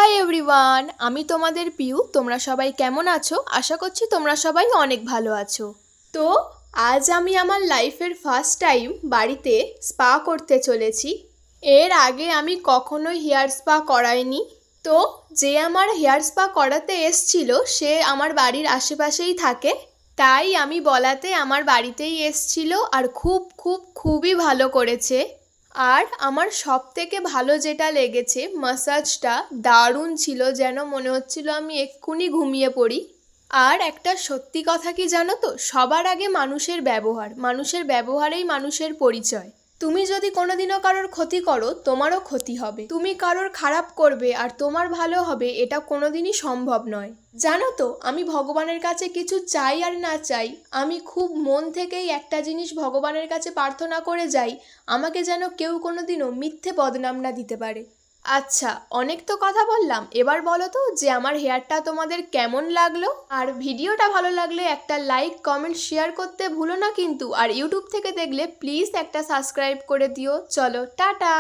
Hi everyone, আমি তোমাদের পিউ। তোমরা সবাই কেমন আছো? আশা করছি তোমরা সবাই অনেক ভালো আছো। তো আজ আমি আমার লাইফের ফার্স্ট টাইম বাড়িতে স্পা করতে চলেছি। এর আগে আমি কখনোই হেয়ার স্পা করাইনি। তো যে আমার হেয়ার স্পা করাতে এসছিল সে আমার বাড়ির আশেপাশেই থাকে, তাই আমি বলাতে আমার বাড়িতেই এসছিল আর খুবই ভালো করেছে। আর আমার সবথেকে ভালো যেটা লেগেছে, ম্যাসাজটা দারুণ ছিল, যেন মনে হচ্ছিল আমি এক্ষুনি ঘুমিয়ে পড়ি। আর একটা সত্যি কথা কি জানো তো, সবার আগে মানুষের ব্যবহারেই মানুষের পরিচয়। তুমি যদি কোনোদিনও কারোর ক্ষতি করো, তোমারও ক্ষতি হবে। তুমি কারোর খারাপ করবে আর তোমার ভালো হবে, এটা কোনোদিনই সম্ভব নয়। জানো তো, আমি ভগবানের কাছে কিছু চাই আর না চাই, আমি খুব মন থেকেই একটা জিনিস ভগবানের কাছে প্রার্থনা করে যাই, আমাকে যেন কেউ কোনোদিনও মিথ্যে বদনাম না দিতে পারে। আচ্ছা, অনেক তো কথা বললাম, এবার বলো তো যে আমার হেয়ারটা তোমাদের কেমন লাগলো। আর ভিডিওটা ভালো লাগলে একটা লাইক কমেন্ট শেয়ার করতে ভুলো না কিন্তু। আর ইউটিউব থেকে দেখলে প্লিজ একটা সাবস্ক্রাইব করে দিও। চলো টাটা।